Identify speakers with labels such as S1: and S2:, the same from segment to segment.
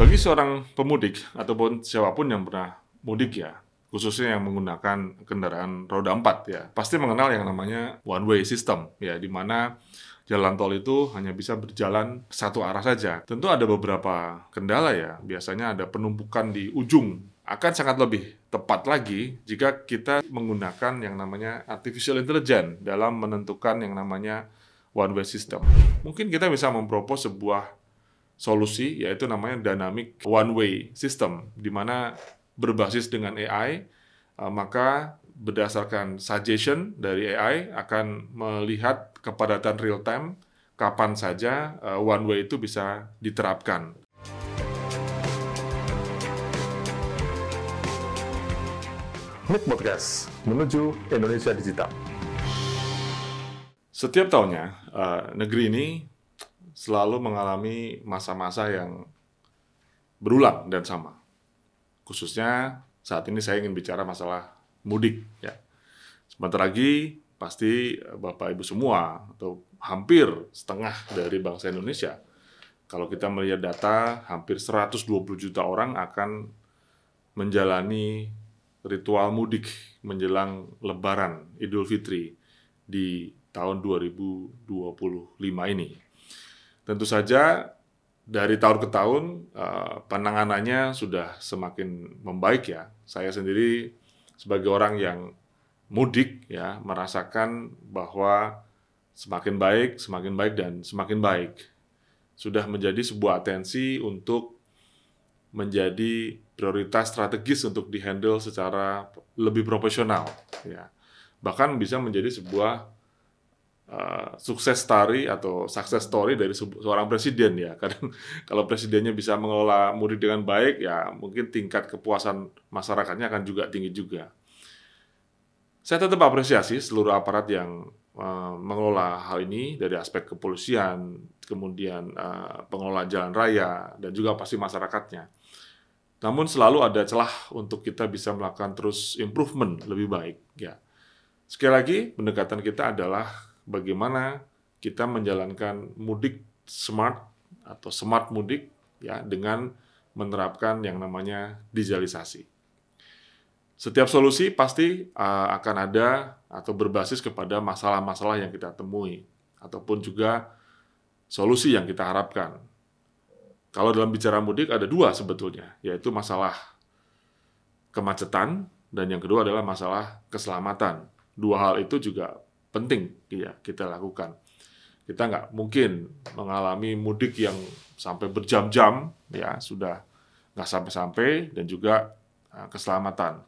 S1: Bagi seorang pemudik ataupun siapapun yang pernah mudik ya, khususnya yang menggunakan kendaraan roda 4 ya, pasti mengenal yang namanya one way system ya, di mana jalan tol itu hanya bisa berjalan satu arah saja. Tentu ada beberapa kendala ya, biasanya ada penumpukan di ujung. Akan sangat lebih tepat lagi jika kita menggunakan yang namanya artificial intelligence dalam menentukan yang namanya one way system. Mungkin kita bisa mempropos sebuah solusi, yaitu namanya dynamic one way system, di mana berbasis dengan AI, maka berdasarkan suggestion dari AI akan melihat kepadatan real time kapan saja one way itu bisa diterapkan.
S2: MIK Podcast menuju Indonesia Digital.
S1: Setiap tahunnya, negeri ini selalu mengalami masa-masa yang berulang dan sama. Khususnya saat ini saya ingin bicara masalah mudik. Ya. Sebentar lagi pasti Bapak Ibu semua atau hampir setengah dari bangsa Indonesia, kalau kita melihat data, hampir 120 juta orang akan menjalani ritual mudik menjelang Lebaran Idul Fitri di tahun 2025 ini. Tentu saja dari tahun ke tahun penanganannya sudah semakin membaik ya. Saya sendiri sebagai orang yang mudik ya merasakan bahwa semakin baik dan semakin baik. Sudah menjadi sebuah atensi untuk menjadi prioritas strategis untuk dihandle secara lebih profesional ya. Bahkan bisa menjadi sebuah sukses story atau success story dari seorang presiden ya. Kadang kalau presidennya bisa mengelola mudik dengan baik ya mungkin tingkat kepuasan masyarakatnya akan juga tinggi juga. Saya tetap apresiasi seluruh aparat yang mengelola hal ini dari aspek kepolisian, kemudian pengelola jalan raya dan juga pasti masyarakatnya. Namun selalu ada celah untuk kita bisa melakukan terus improvement lebih baik ya. Sekali lagi pendekatan kita adalah bagaimana kita menjalankan mudik smart atau smart mudik ya dengan menerapkan yang namanya digitalisasi. Setiap solusi pasti akan ada atau berbasis kepada masalah-masalah yang kita temui ataupun juga solusi yang kita harapkan. Kalau dalam bicara mudik ada dua sebetulnya, yaitu masalah kemacetan dan yang kedua adalah masalah keselamatan. Dua hal itu juga penting ya kita lakukan. Kita nggak mungkin mengalami mudik yang sampai berjam-jam ya sudah nggak sampai-sampai dan juga keselamatan.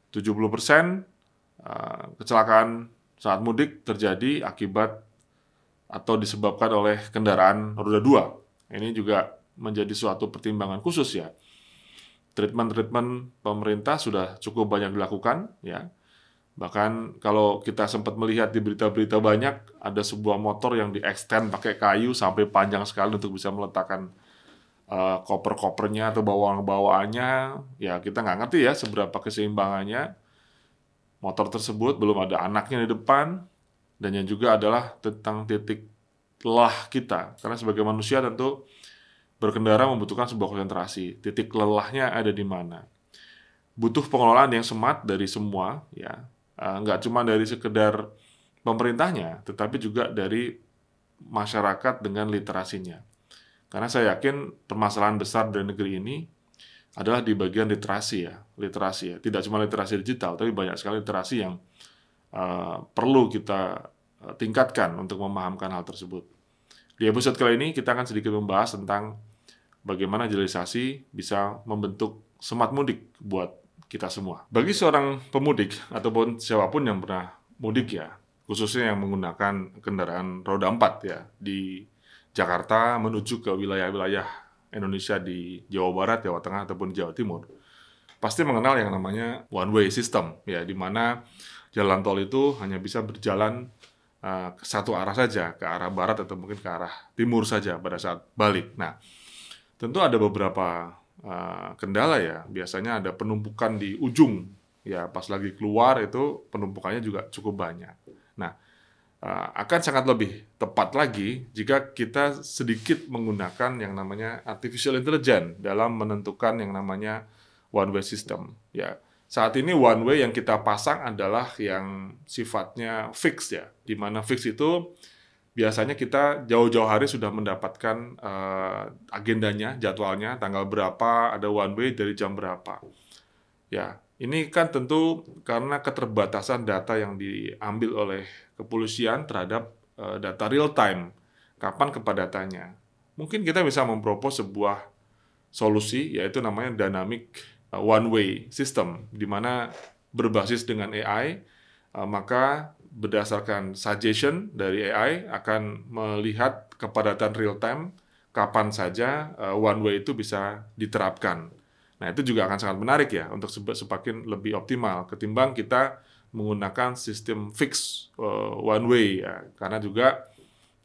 S1: 70% kecelakaan saat mudik terjadi akibat atau disebabkan oleh kendaraan roda 2. Ini juga menjadi suatu pertimbangan khusus ya. Treatment pemerintah sudah cukup banyak dilakukan ya. Bahkan kalau kita sempat melihat di berita-berita banyak, ada sebuah motor yang di-extend pakai kayu sampai panjang sekali untuk bisa meletakkan koper-kopernya atau bawaan-bawaannya. Ya kita nggak ngerti ya seberapa keseimbangannya. Motor tersebut belum ada anaknya di depan, dan yang juga adalah tentang titik lelah kita. Karena sebagai manusia tentu berkendara membutuhkan sebuah konsentrasi. Titik lelahnya ada di mana. Butuh pengelolaan yang smart dari semua ya. Nggak cuma dari sekedar pemerintahnya, tetapi juga dari masyarakat dengan literasinya. Karena saya yakin permasalahan besar dari negeri ini adalah di bagian literasi ya. Tidak cuma literasi digital, tapi banyak sekali literasi yang perlu kita tingkatkan untuk memahamkan hal tersebut. Di episode kali ini kita akan sedikit membahas tentang bagaimana digitalisasi bisa membentuk smart mudik buat kita semua. Bagi seorang pemudik ataupun siapapun yang pernah mudik ya, khususnya yang menggunakan kendaraan roda 4 ya, di Jakarta menuju ke wilayah-wilayah Indonesia di Jawa Barat, Jawa Tengah, ataupun Jawa Timur, pasti mengenal yang namanya one way system ya, di mana jalan tol itu hanya bisa berjalan ke satu arah saja, ke arah barat atau mungkin ke arah timur saja pada saat balik. Nah, tentu ada beberapa kendala ya. Biasanya ada penumpukan di ujung ya, pas lagi keluar itu penumpukannya juga cukup banyak. Nah, akan sangat lebih tepat lagi jika kita sedikit menggunakan yang namanya artificial intelligence dalam menentukan yang namanya one way system. Ya, saat ini one way yang kita pasang adalah yang sifatnya fix ya, di mana fix itu biasanya kita jauh-jauh hari sudah mendapatkan agendanya, jadwalnya, tanggal berapa ada one way dari jam berapa. Ya, ini kan tentu karena keterbatasan data yang diambil oleh kepolisian terhadap data real time, kapan kepadatannya. Mungkin kita bisa mempropos sebuah solusi, yaitu namanya dynamic one way system, di mana berbasis dengan AI, maka berdasarkan suggestion dari AI akan melihat kepadatan real time, kapan saja one way itu bisa diterapkan. Nah, itu juga akan sangat menarik ya untuk semakin lebih optimal ketimbang kita menggunakan sistem fix one way ya, karena juga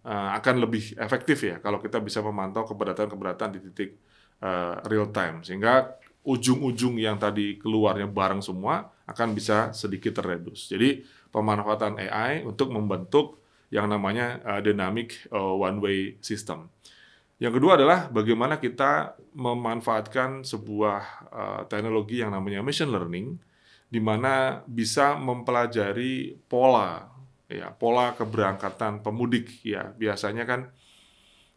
S1: akan lebih efektif ya kalau kita bisa memantau kepadatan-kepadatan di titik real time, sehingga ujung-ujung yang tadi keluarnya bareng semua akan bisa sedikit terredus. Jadi pemanfaatan AI untuk membentuk yang namanya dynamic one way system. Yang kedua adalah bagaimana kita memanfaatkan sebuah teknologi yang namanya machine learning, di mana bisa mempelajari pola keberangkatan pemudik ya. Biasanya kan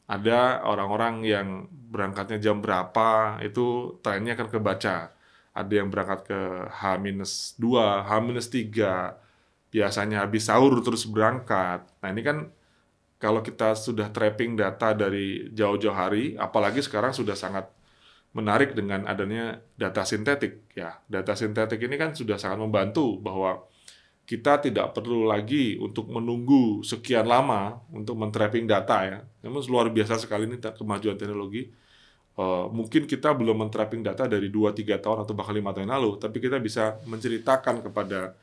S1: ada orang-orang yang berangkatnya jam berapa, itu trennya akan kebaca. Ada yang berangkat ke H-2, H-3, biasanya habis sahur terus berangkat. Nah, ini kan kalau kita sudah trapping data dari jauh-jauh hari, apalagi sekarang sudah sangat menarik dengan adanya data sintetik. Ya, data sintetik ini kan sudah sangat membantu bahwa kita tidak perlu lagi untuk menunggu sekian lama untuk men-trapping data ya. Namun luar biasa sekali ini kemajuan teknologi. Mungkin kita belum men-trapping data dari 2-3 tahun atau bahkan 5 tahun yang lalu, tapi kita bisa menceritakan kepada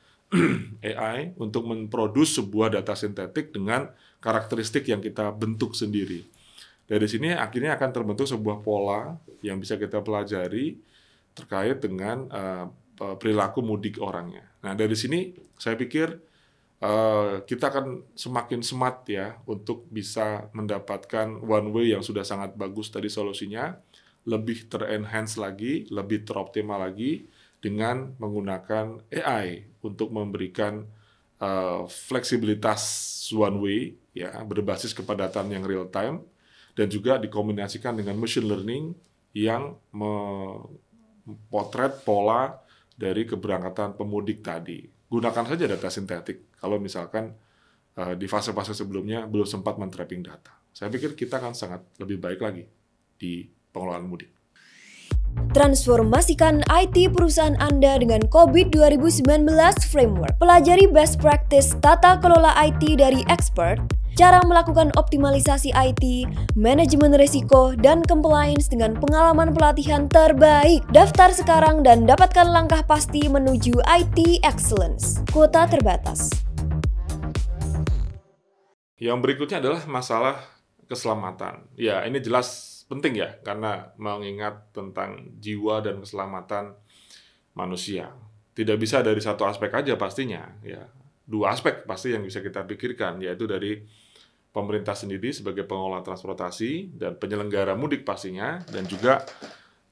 S1: AI untuk memproduksi sebuah data sintetik dengan karakteristik yang kita bentuk sendiri. Dari sini akhirnya akan terbentuk sebuah pola yang bisa kita pelajari terkait dengan perilaku mudik orangnya. Nah, dari sini saya pikir kita akan semakin smart ya untuk bisa mendapatkan one way yang sudah sangat bagus tadi solusinya, lebih ter-enhance lagi, lebih teroptimal lagi dengan menggunakan AI untuk memberikan fleksibilitas one way ya, berbasis kepadatan yang real time, dan juga dikombinasikan dengan machine learning yang memotret pola dari keberangkatan pemudik tadi. Gunakan saja data sintetik kalau misalkan di fase-fase sebelumnya belum sempat men-trapping data. Saya pikir kita akan sangat lebih baik lagi di pengelolaan mudik.
S3: Transformasikan IT perusahaan Anda dengan COVID 2019 Framework. Pelajari best practice tata kelola IT dari expert, cara melakukan optimalisasi IT, manajemen risiko, dan compliance dengan pengalaman pelatihan terbaik. Daftar sekarang dan dapatkan langkah pasti menuju IT Excellence. Kuota terbatas.
S1: Yang berikutnya adalah masalah keselamatan. Ya, ini jelas penting ya, karena mengingat tentang jiwa dan keselamatan manusia. Tidak bisa dari satu aspek aja pastinya. Ya, dua aspek pasti yang bisa kita pikirkan, yaitu dari pemerintah sendiri sebagai pengelola transportasi dan penyelenggara mudik pastinya, dan juga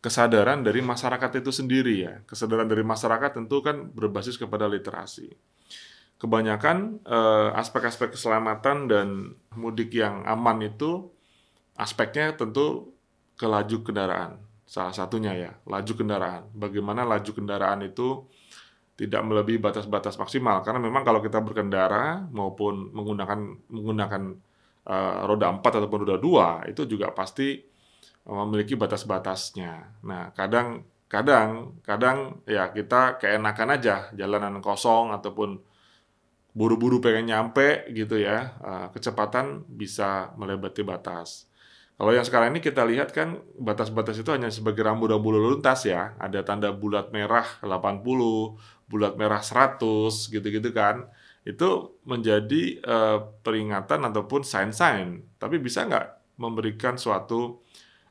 S1: kesadaran dari masyarakat itu sendiri ya. Kesadaran dari masyarakat tentu kan berbasis kepada literasi. Kebanyakan aspek-aspek keselamatan dan mudik yang aman itu aspeknya tentu ke laju kendaraan. Salah satunya ya, laju kendaraan. Bagaimana laju kendaraan itu tidak melebihi batas-batas maksimal, karena memang kalau kita berkendara maupun menggunakan roda 4 ataupun roda 2 itu juga pasti memiliki batas-batasnya. Nah, kadang ya kita keenakan aja jalanan kosong ataupun buru-buru pengen nyampe gitu ya, kecepatan bisa melewati batas. Kalau yang sekarang ini kita lihat kan batas-batas itu hanya sebagai rambu-rambu lalu lintas ya. Ada tanda bulat merah 80, bulat merah 100 gitu-gitu kan. Itu menjadi peringatan ataupun sign-sign. Tapi bisa nggak memberikan suatu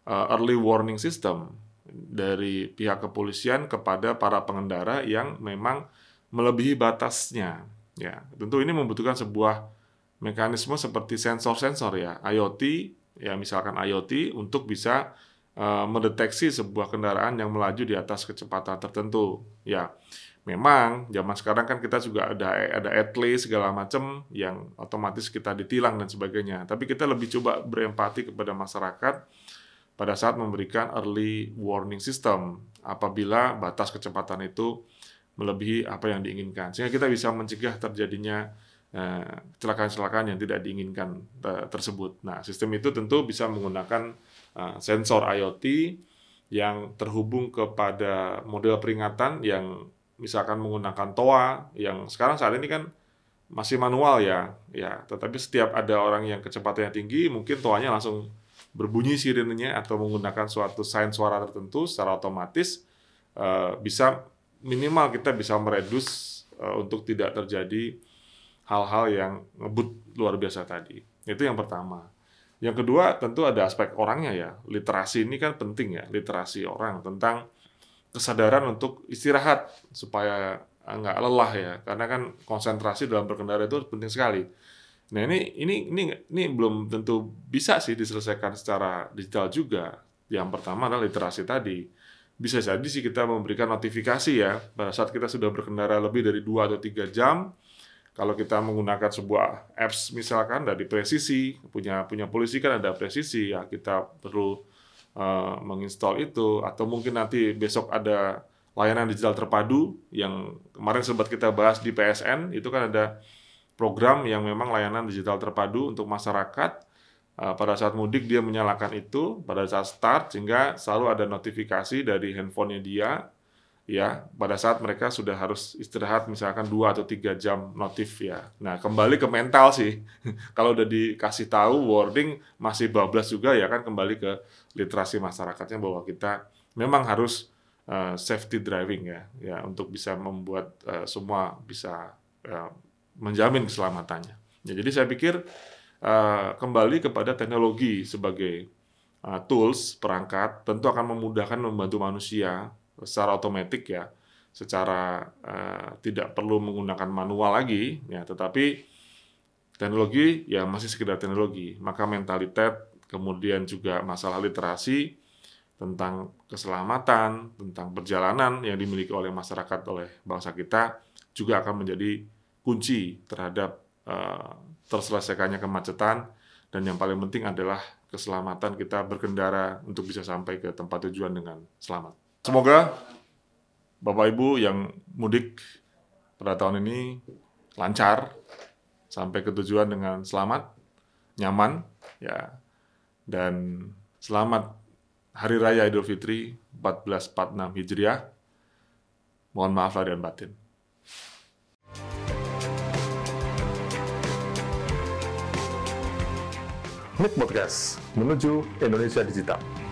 S1: early warning system dari pihak kepolisian kepada para pengendara yang memang melebihi batasnya. Ya, tentu ini membutuhkan sebuah mekanisme seperti sensor-sensor ya, IoT, ya misalkan IoT untuk bisa mendeteksi sebuah kendaraan yang melaju di atas kecepatan tertentu. Ya, memang zaman sekarang kan kita juga ada ATLAS segala macam yang otomatis kita ditilang dan sebagainya. Tapi kita lebih coba berempati kepada masyarakat pada saat memberikan early warning system apabila batas kecepatan itu melebihi apa yang diinginkan, sehingga kita bisa mencegah terjadinya kecelakaan-kecelakaan yang tidak diinginkan tersebut. Nah, sistem itu tentu bisa menggunakan sensor IoT yang terhubung kepada model peringatan yang misalkan menggunakan TOA yang sekarang saat ini kan masih manual ya. Tetapi setiap ada orang yang kecepatannya tinggi, mungkin TOA-nya langsung berbunyi sirenenya atau menggunakan suatu sign suara tertentu secara otomatis bisa minimal kita bisa meredus untuk tidak terjadi hal-hal yang ngebut luar biasa tadi. Itu yang pertama. Yang kedua tentu ada aspek orangnya ya. Literasi ini kan penting ya, literasi orang tentang kesadaran untuk istirahat supaya nggak lelah ya. Karena kan konsentrasi dalam berkendara itu penting sekali. Nah ini belum tentu bisa sih diselesaikan secara digital juga. Yang pertama adalah literasi tadi. Bisa jadi sih kita memberikan notifikasi ya pada saat kita sudah berkendara lebih dari 2 atau 3 jam. Kalau kita menggunakan sebuah apps misalkan dari Presisi, punya polisi kan ada Presisi ya, kita perlu menginstal itu, atau mungkin nanti besok ada layanan digital terpadu yang kemarin sempat kita bahas di PSN, itu kan ada program yang memang layanan digital terpadu untuk masyarakat. Pada saat mudik dia menyalakan itu pada saat start, sehingga selalu ada notifikasi dari handphonenya dia ya pada saat mereka sudah harus istirahat misalkan 2 atau 3 jam notif ya. Nah, kembali ke mental sih. Kalau udah dikasih tahu warning masih bablas juga ya kan, kembali ke literasi masyarakatnya bahwa kita memang harus safety driving ya untuk bisa membuat semua bisa menjamin keselamatannya. Ya, jadi saya pikir kembali kepada teknologi sebagai tools, perangkat tentu akan memudahkan, membantu manusia secara otomatis ya, secara tidak perlu menggunakan manual lagi ya, tetapi teknologi ya masih sekedar teknologi. Maka mentalitas, kemudian juga masalah literasi tentang keselamatan, tentang perjalanan yang dimiliki oleh masyarakat, oleh bangsa kita juga akan menjadi kunci terhadap terselesaikannya kemacetan, dan yang paling penting adalah keselamatan kita berkendara untuk bisa sampai ke tempat tujuan dengan selamat. Semoga Bapak Ibu yang mudik pada tahun ini lancar, sampai ke tujuan dengan selamat, nyaman, ya, dan selamat Hari Raya Idul Fitri 1446 Hijriah. Mohon maaf lahir dan batin.
S2: Mik Podcast menuju Indonesia Digital.